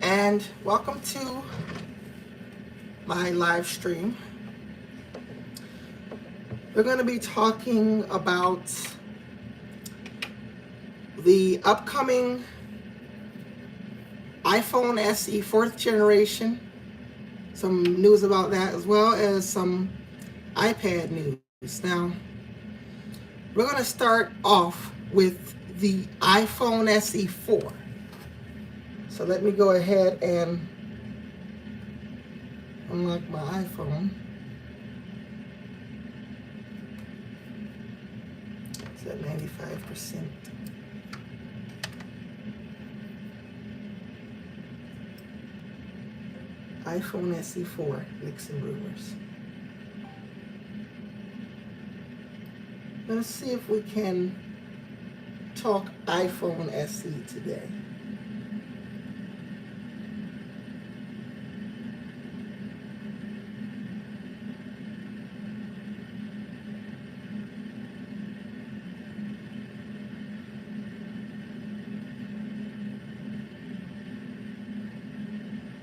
And welcome to my live stream. We're going to be talking about the upcoming iPhone SE 4th generation, some news about that, as well as some iPad news. Now, we're going to start off with the iPhone SE 4. So let me go ahead and unlock my iPhone. It's at 95%. iPhone SE4 leaks and rumors. Let's see if we can talk iPhone SE today.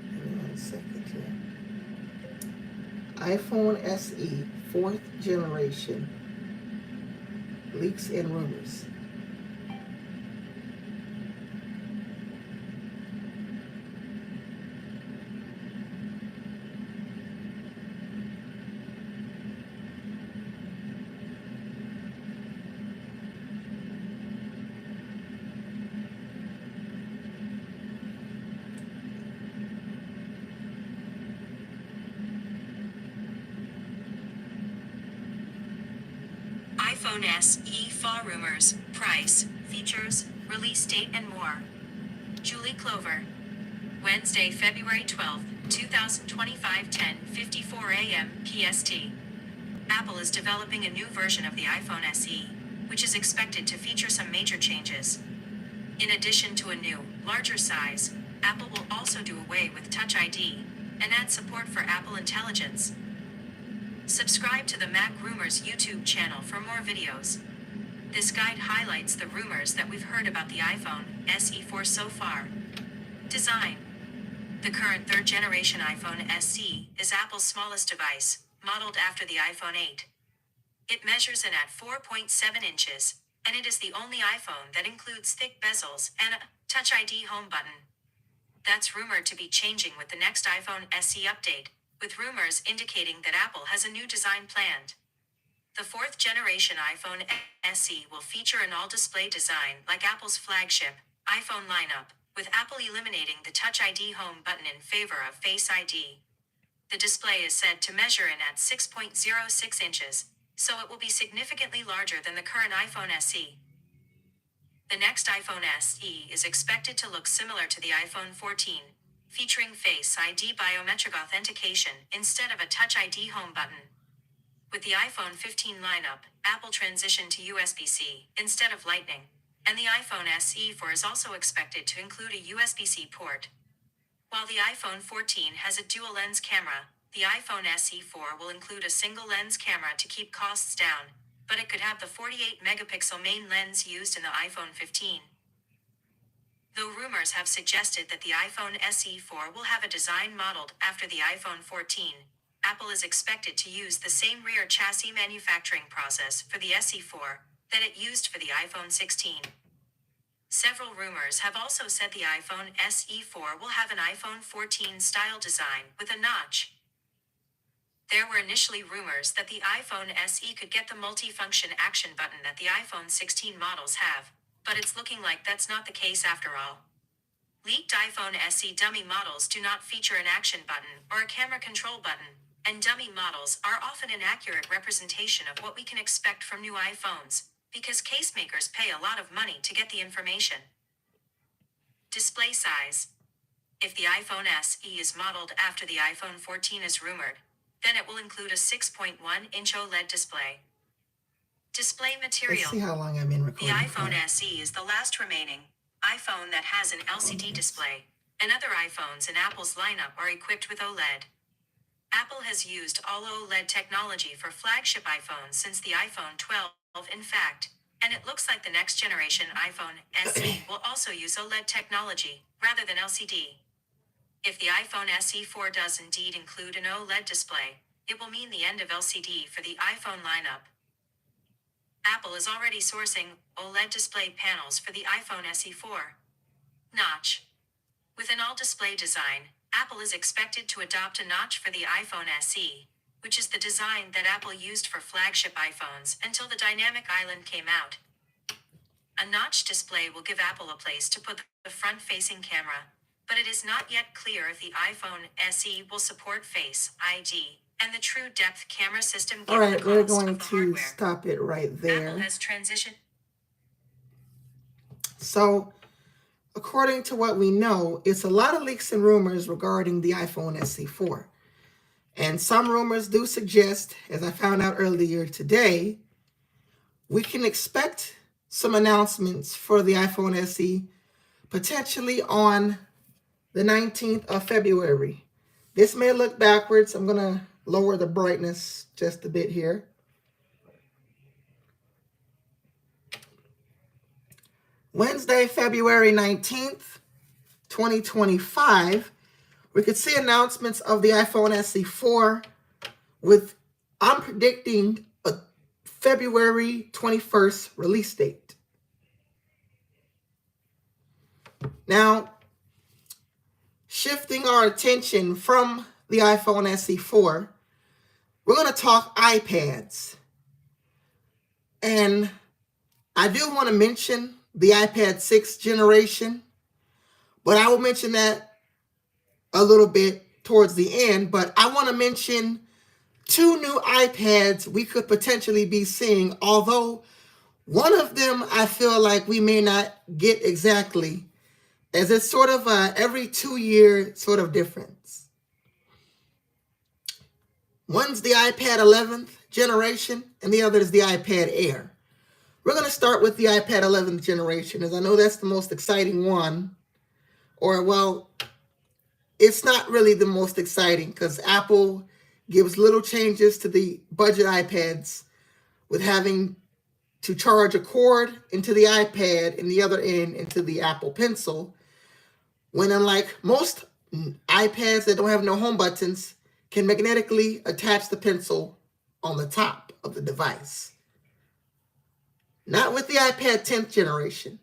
Give me 1 second here. iPhone SE 4th generation leaks and rumors. iPhone SE 4 rumors, price, features, release date and more. Julie Clover. Wednesday, February 12th, 2025, 10:54 a.m. PST. Apple is developing a new version of the iPhone SE, which is expected to feature some major changes. In addition to a new, larger size, Apple will also do away with Touch ID and add support for Apple Intelligence. Subscribe to the Mac Rumors YouTube channel for more videos. This guide highlights the rumors that we've heard about the iPhone SE 4 so far. Design. The current third generation iPhone SE is Apple's smallest device, modeled after the iPhone 8. It measures in at 4.7 inches, and it is the only iPhone that includes thick bezels and a Touch ID home button. That's rumored to be changing with the next iPhone SE update, with rumors indicating that Apple has a new design planned. The fourth generation iPhone SE will feature an all-display design like Apple's flagship iPhone lineup, with Apple eliminating the Touch ID home button in favor of Face ID. The display is said to measure in at 6.06 inches, so it will be significantly larger than the current iPhone SE. The next iPhone SE is expected to look similar to the iPhone 14, featuring Face ID biometric authentication instead of a Touch ID home button. With the iPhone 15 lineup, Apple transitioned to USB-C instead of Lightning, and the iPhone SE 4 is also expected to include a USB-C port. While the iPhone 14 has a dual-lens camera, the iPhone SE 4 will include a single-lens camera to keep costs down, but it could have the 48-megapixel main lens used in the iPhone 15. Though rumors have suggested that the iPhone SE 4 will have a design modeled after the iPhone 14, Apple is expected to use the same rear chassis manufacturing process for the SE 4 that it used for the iPhone 16. Several rumors have also said the iPhone SE 4 will have an iPhone 14 style design with a notch. There were initially rumors that the iPhone SE could get the multi-function action button that the iPhone 16 models have, but it's looking like that's not the case after all. Leaked iPhone SE dummy models do not feature an action button or a camera control button, and dummy models are often an accurate representation of what we can expect from new iPhones, because case makers pay a lot of money to get the information. Display size. If the iPhone SE is modeled after the iPhone 14 as rumored, then it will include a 6.1-inch OLED display. Display Let's material. see how long I've been The recording iPhone for. SE is the last remaining iPhone that has an LCD display, and other iPhones in Apple's lineup are equipped with OLED. Apple has used all OLED technology for flagship iPhones since the iPhone 12, in fact, And it looks like the next generation iPhone SE will also use OLED technology, rather than LCD. If the iPhone SE4 does indeed include an OLED display, it will mean the end of LCD for the iPhone lineup. Apple is already sourcing OLED display panels for the iPhone SE4. Notch. With an all-display design, Apple is expected to adopt a notch for the iPhone SE, which is the design that Apple used for flagship iPhones until the dynamic island came out. A notch display will give Apple a place to put the front-facing camera, but it is not yet clear if the iPhone SE will support Face ID and the true depth camera system All given the right, we're cost going of the to hardware. stop it right Apple there. has transitioned. So, according to what we know, it's a lot of leaks and rumors regarding the iPhone SE4. And some rumors do suggest, as I found out earlier today, we can expect some announcements for the iPhone SE potentially on the 19th of February. This may look backwards. I'm going to lower the brightness just a bit here. Wednesday, February 19th, 2025, we could see announcements of the iPhone SE4 with, I'm predicting, a February 21st release date. Now, shifting our attention from the iPhone SE4, we're going to talk iPads. And I do want to mention the iPad 6th generation, but I will mention that a little bit towards the end. But I want to mention two new iPads we could potentially be seeing, although one of them I feel like we may not get exactly, as it's sort of a every 2-year sort of difference. One's the iPad 11th generation, and the other is the iPad Air. We're going to start with the iPad 11th generation, as I know that's the most exciting one. Or, well, it's not really the most exciting because Apple gives little changes to the budget iPads with having to charge a cord into the iPad and the other end into the Apple Pencil, when unlike most iPads that don't have no home buttons, can magnetically attach the pencil on the top of the device. Not with the iPad 10th generation.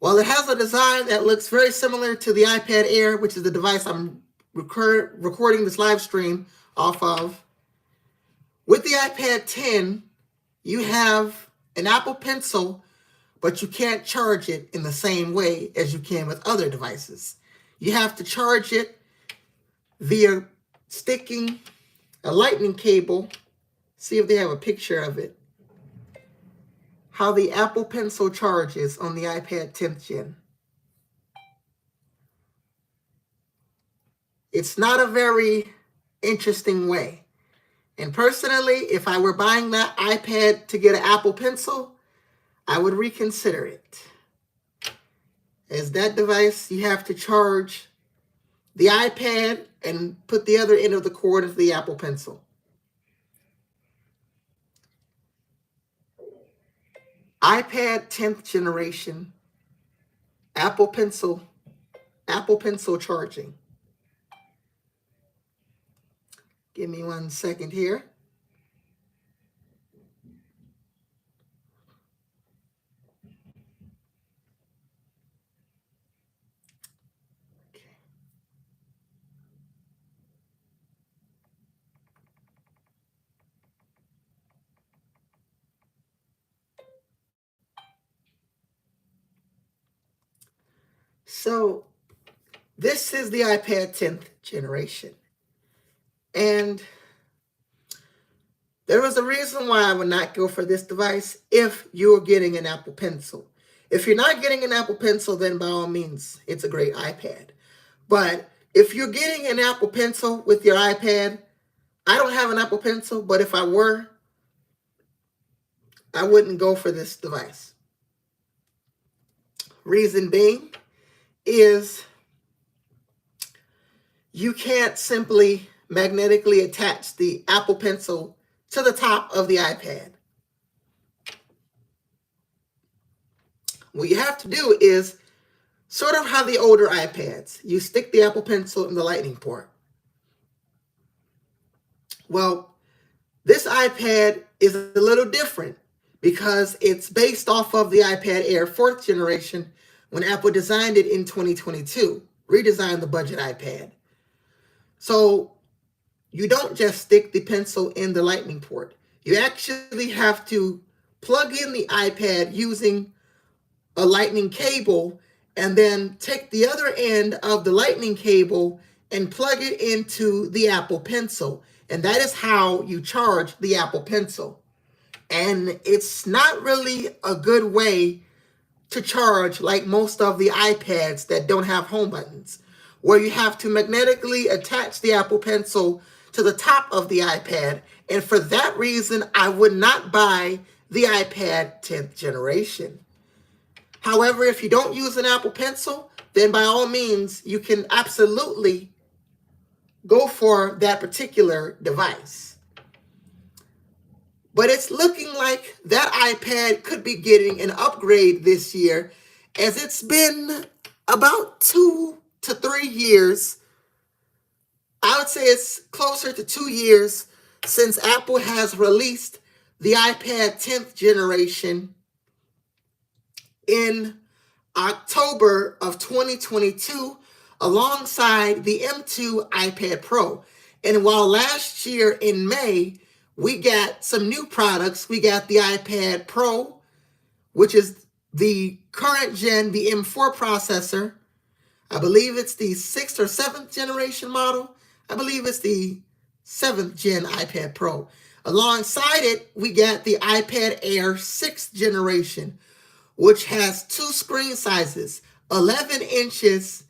While it has a design that looks very similar to the iPad Air, which is the device I'm recording this live stream off of, with the iPad 10, you have an Apple Pencil, but you can't charge it in the same way as you can with other devices. You have to charge it via sticking a lightning cable. See if they have a picture of it. How the Apple Pencil charges on the iPad 10th gen. It's not a very interesting way. And personally, if I were buying that iPad to get an Apple Pencil, I would reconsider it. As that device, you have to charge the iPad and put the other end of the cord into the Apple Pencil. iPad 10th generation, Apple Pencil charging. Give me 1 second here. Okay. So this is the iPad 10th generation. And there was a reason why I would not go for this device if you're getting an Apple Pencil. If you're not getting an Apple Pencil, then by all means, it's a great iPad. But if you're getting an Apple Pencil with your iPad, I don't have an Apple Pencil, but if I were, I wouldn't go for this device. Reason being is you can't simply magnetically attach the Apple Pencil to the top of the iPad. what you have to do is sort of how the older iPads. You stick the Apple Pencil in the Lightning port. Well, this iPad is a little different because it's based off of the iPad Air 4th generation when Apple designed it in 2022, redesigned the budget iPad. So you don't just stick the pencil in the Lightning port. You actually have to plug in the iPad using a Lightning cable and then take the other end of the Lightning cable and plug it into the Apple Pencil. And that is how you charge the Apple Pencil. And it's not really a good way to charge like most of the iPads that don't have home buttons, where you have to magnetically attach the Apple Pencil to the top of the iPad. And for that reason, I would not buy the iPad 10th generation. However, if you don't use an Apple Pencil, then by all means, you can absolutely go for that particular device. But it's looking like that iPad could be getting an upgrade this year, as it's been about 2 to 3 years. I would say it's closer to 2 years since Apple has released the iPad 10th generation in October of 2022 alongside the M2 iPad Pro. And while last year in May, we got some new products. We got the iPad Pro, which is the current gen, the M4 processor. I believe it's the 6th or 7th generation model. I believe it's the 7th gen iPad Pro. Alongside it, we got the iPad Air 6th generation, which has 2 screen sizes, 11 inches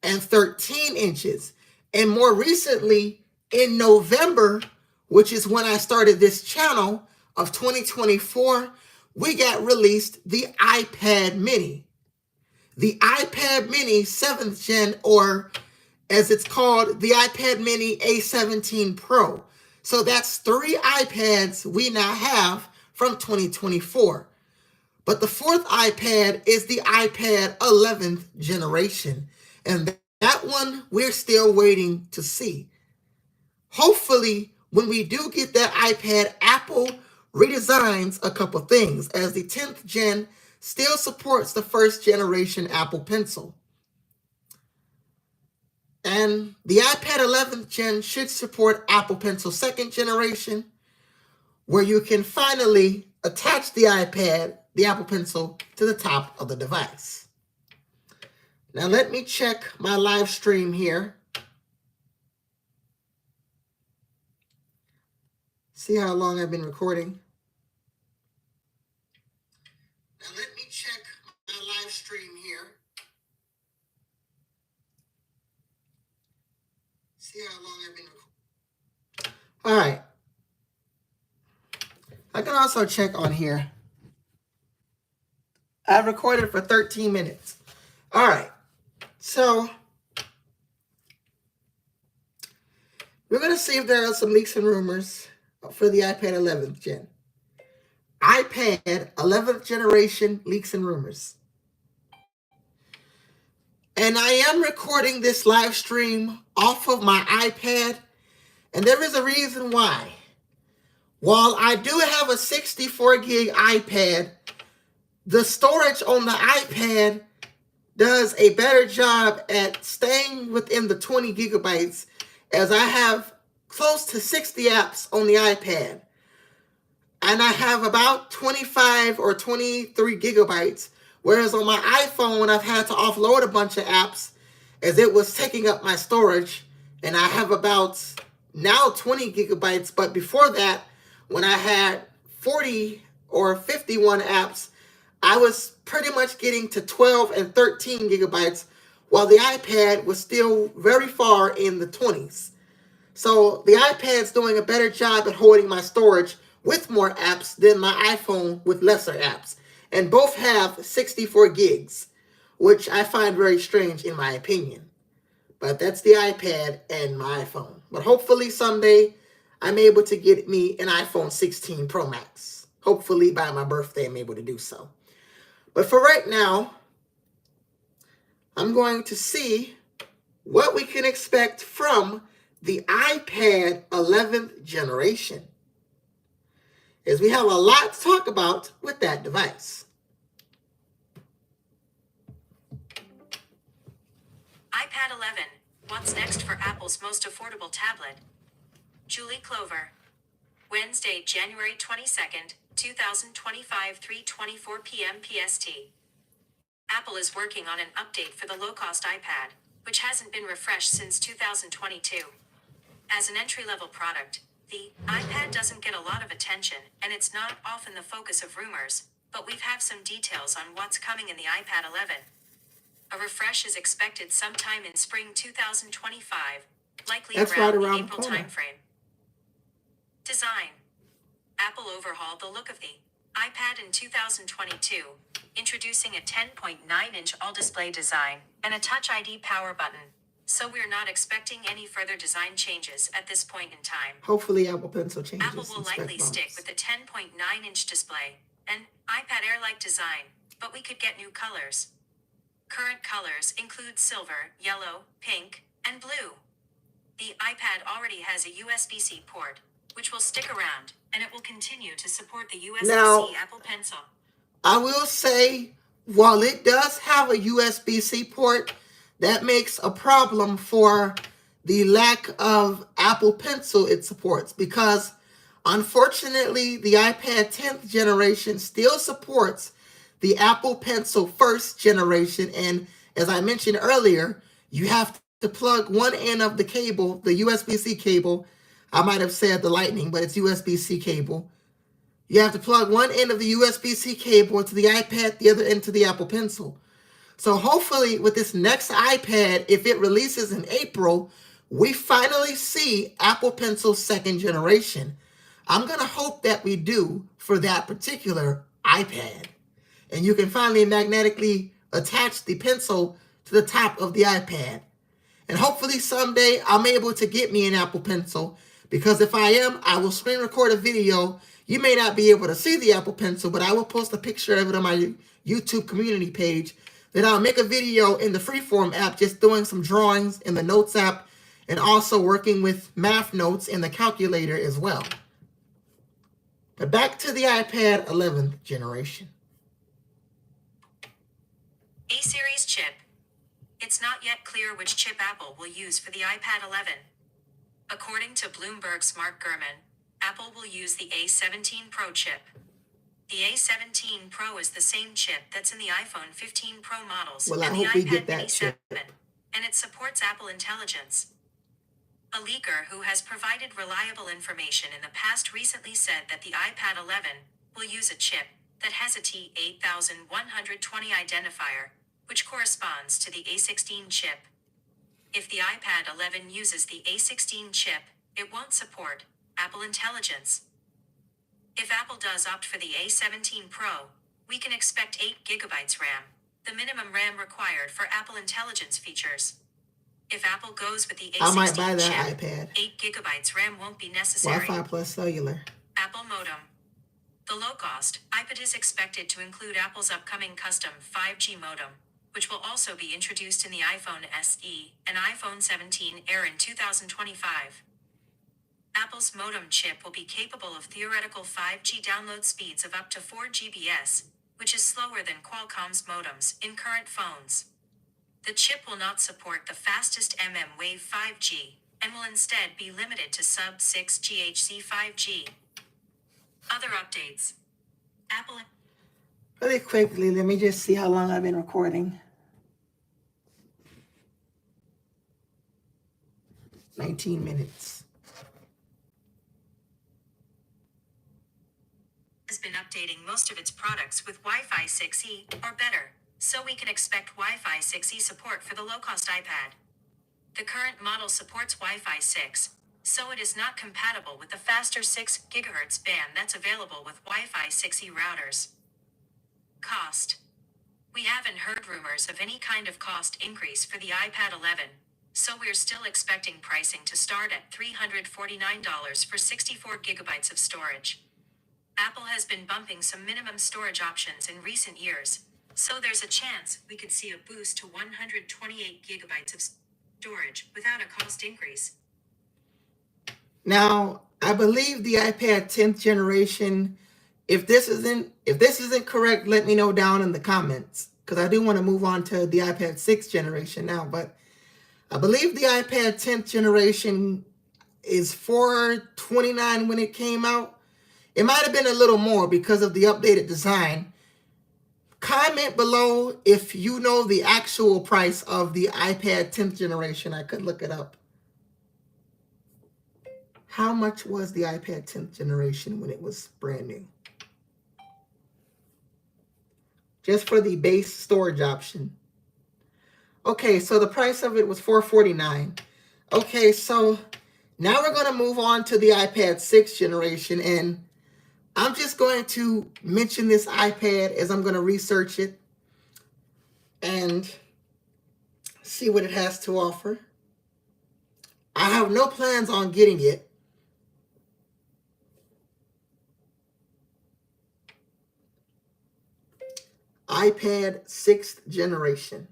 and 13 inches. And more recently, in November, which is when I started this channel of 2024, we got released the iPad Mini. The iPad Mini 7th gen, or as it's called, the iPad Mini A17 Pro. So that's 3 iPads we now have from 2024. But the 4th iPad is the iPad 11th generation. And that one we're still waiting to see. Hopefully, when we do get that iPad, Apple redesigns a couple things, as the 10th gen still supports the 1st generation Apple Pencil. And the iPad 11th gen should support Apple Pencil 2nd generation, where you can finally attach the iPad, the Apple Pencil, to the top of the device. Now let me check my live stream here. See how long I've been recording. Now let me check my live stream here. See how long I've been recording. All right. I can also check on here. I've recorded for 13 minutes. All right. So we're going to see if there are some leaks and rumors for the iPad 11th gen. iPad 11th generation leaks and rumors. And I am recording this live stream off of my iPad, and there is a reason why. While I do have a 64 gig iPad, the storage on the iPad does a better job at staying within the 20 gigabytes, as I have close to 60 apps on the iPad. And I have about 25 or 23 gigabytes, whereas on my iPhone, I've had to offload a bunch of apps as it was taking up my storage. And I have about now 20 gigabytes, but before that, when I had 40 or 51 apps, I was pretty much getting to 12 and 13 gigabytes, while the iPad was still very far in the 20s. So the iPad's doing a better job at holding my storage with more apps than my iPhone with lesser apps. And both have 64 gigs, which I find very strange in my opinion. But that's the iPad and my iPhone. But hopefully someday I'm able to get me an iPhone 16 Pro Max. Hopefully by my birthday I'm able to do so. But for right now, I'm going to see what we can expect from the iPad 11th generation, as we have a lot to talk about with that device. iPad 11, what's next for Apple's most affordable tablet? Julie Clover. Wednesday, January 22nd, 2025, 3:24 p.m. PST. Apple is working on an update for the low-cost iPad, which hasn't been refreshed since 2022. As an entry-level product, the iPad doesn't get a lot of attention, and it's not often the focus of rumors, but we have some details on what's coming in the iPad 11. A refresh is expected sometime in spring 2025, likely That's around right the around the April corner. timeframe. Design. Apple overhauled the look of the iPad in 2022, introducing a 10.9-inch all-display design and a Touch ID power button. So we're not expecting any further design changes at this point in time. Hopefully Apple Pencil changes. Apple will likely stick with the 10.9-inch display and iPad Air-like design, but we could get new colors. Current colors include silver, yellow, pink, and blue. The iPad already has a USB-C port, which will stick around, and it will continue to support the USB-C Now, Apple Pencil. I will say, while it does have a USB-C port, that makes a problem for the lack of Apple Pencil it supports, because unfortunately the iPad 10th generation still supports the Apple Pencil first generation, and as I mentioned earlier, you have to plug one end of the cable, the USB-C cable. I might have said the Lightning, but it's USB-C cable. You have to plug one end of the USB-C cable into the iPad, the other end to the Apple Pencil. So hopefully with this next iPad, if it releases in April, we finally see Apple Pencil second generation. I'm going to hope that we do for that particular iPad. And you can finally magnetically attach the pencil to the top of the iPad. And hopefully someday I'm able to get me an Apple Pencil, because if I am, I will screen record a video. You may not be able to see the Apple Pencil, but I will post a picture of it on my YouTube community page. Then I'll make a video in the Freeform app just doing some drawings in the Notes app, and also working with math notes in the calculator as well. But back to the iPad 11th generation. A-series chip. It's not yet clear which chip Apple will use for the iPad 11. According to Bloomberg's Mark Gurman, Apple will use the A17 Pro chip. The A17 Pro is the same chip that's in the iPhone 15 Pro models Well, I and the hope we get iPad that Mini chip. 7, and it supports Apple Intelligence. A leaker who has provided reliable information in the past recently said that the iPad 11 will use a chip that has a T8120 identifier, which corresponds to the A16 chip. If the iPad 11 uses the A16 chip, it won't support Apple Intelligence. If Apple does opt for the A17 Pro, we can expect 8 GB RAM, the minimum RAM required for Apple Intelligence features. If Apple goes with the A16 I might buy that chip, iPad. 8 GB RAM won't be necessary. Wi-Fi plus cellular. Apple modem. The low-cost iPad is expected to include Apple's upcoming custom 5G modem, which will also be introduced in the iPhone SE and iPhone 17 Air in 2025. Apple's modem chip will be capable of theoretical 5G download speeds of up to 4 Gbps, which is slower than Qualcomm's modems in current phones. The chip will not support the fastest mmWave 5G, and will instead be limited to sub-6 GHz 5G. Other updates. Apple. Really quickly, let me just see how long I've been recording. 19 minutes. Has been updating most of its products with Wi-Fi 6E or better, so we can expect Wi-Fi 6E support for the low-cost iPad. The current model supports Wi-Fi 6, so it is not compatible with the faster 6 GHz band that's available with Wi-Fi 6E routers. Cost. We haven't heard rumors of any kind of cost increase for the iPad 11, so we're still expecting pricing to start at $349 for 64 GB of storage. Apple has been bumping some minimum storage options in recent years, So there's a chance we could see a boost to 128 gigabytes of storage without a cost increase. Now, I believe the iPad 10th generation, if this isn't correct, let me know down in the comments, because I do want to move on to the iPad 6th generation now, but I believe the iPad 10th generation is 429 when it came out. It might have been a little more because of the updated design. Comment below if you know the actual price of the iPad 10th generation. I could look it up. How much was the iPad 10th generation when it was brand new? Just for the base storage option. Okay, so the price of it was $449. Okay, so now we're going to move on to the iPad 6th generation, and I'm just going to mention this iPad as I'm going to research it and see what it has to offer. I have no plans on getting it. iPad 6th generation.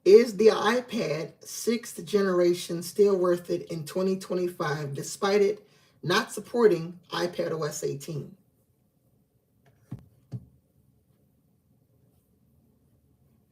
Is the iPad 6th generation still worth it in 2025 despite it not supporting iPadOS 18?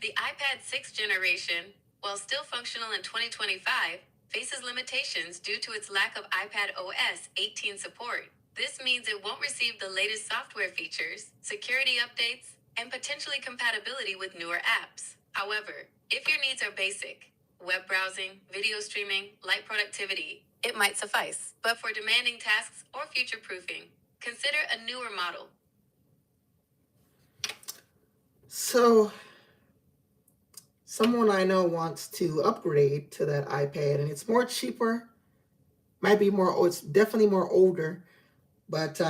The iPad 6th generation, while still functional in 2025, faces limitations due to its lack of iPadOS 18 support. This means it won't receive the latest software features, security updates, and potentially compatibility with newer apps. However, if your needs are basic, web browsing, video streaming, light productivity, it might suffice. But for demanding tasks or future proofing, consider a newer model. So, someone I know wants to upgrade to that iPad, and it's more cheaper. Might be more, it's definitely more older, but it's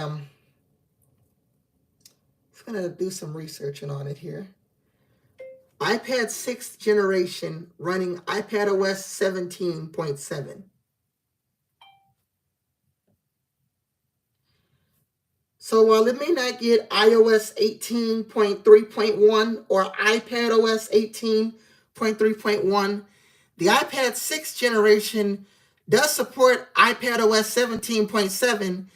going to do some researching on it here. iPad 6th generation running iPadOS 17.7. So while it may not get iOS 18.3.1 or iPadOS 18.3.1, the iPad 6th generation does support iPadOS 17.7,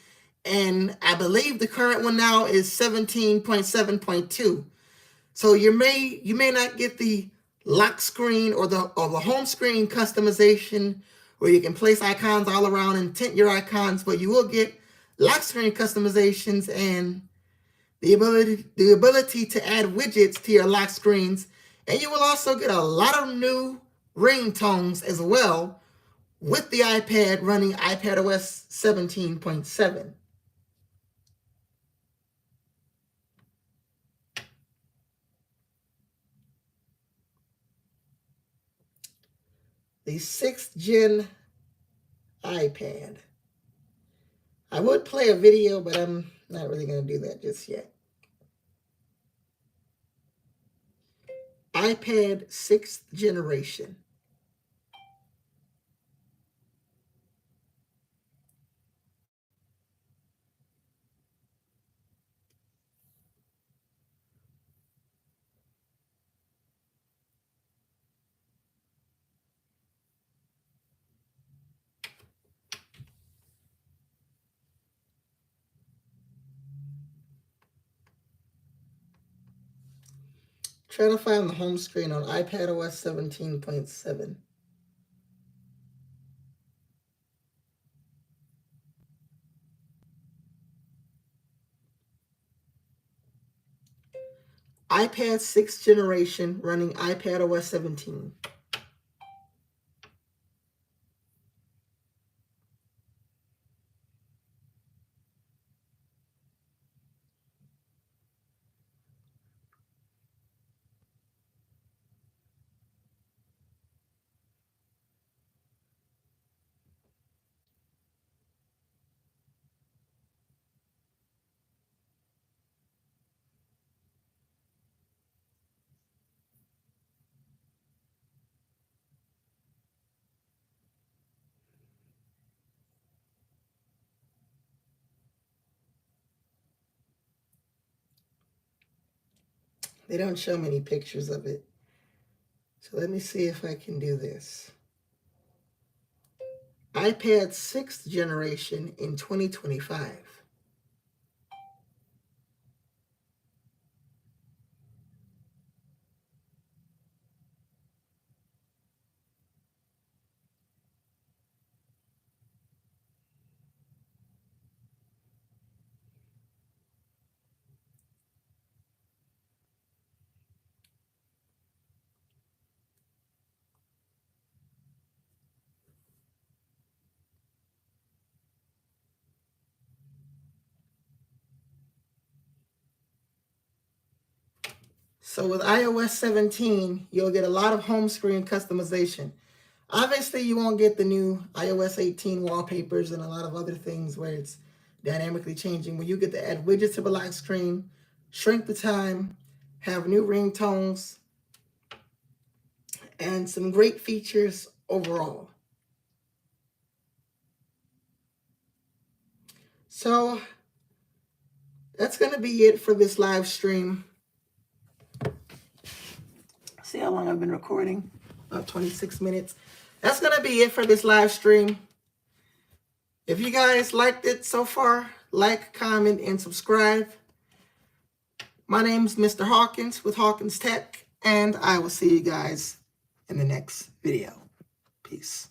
and I believe the current one now is 17.7.2. So you may not get the lock screen or the home screen customization where you can place icons all around and tint your icons, but you will get lock screen customizations and the ability to add widgets to your lock screens, and you will also get a lot of new ringtones as well with the iPad running iPadOS 17.7. The 6th gen iPad. I would play a video, but I'm not really going to do that just yet. iPad 6th generation. Try to find the home screen on iPadOS 17.7. iPad 6th generation running iPadOS 17. They don't show many pictures of it. So let me see if I can do this. iPad 6th generation in 2025. So with iOS 17, you'll get a lot of home screen customization. Obviously, you won't get the new iOS 18 wallpapers and a lot of other things where it's dynamically changing. But you get to add widgets to the lock screen, shrink the time, have new ringtones, and some great features overall. So that's going to be it for this live stream. See how long I've been recording? About 26 minutes. That's going to be it for this live stream. If you guys liked it so far, like, comment, and subscribe. My name's Mr. Hawkins with Hawkins Tech, and I will see you guys in the next video. Peace.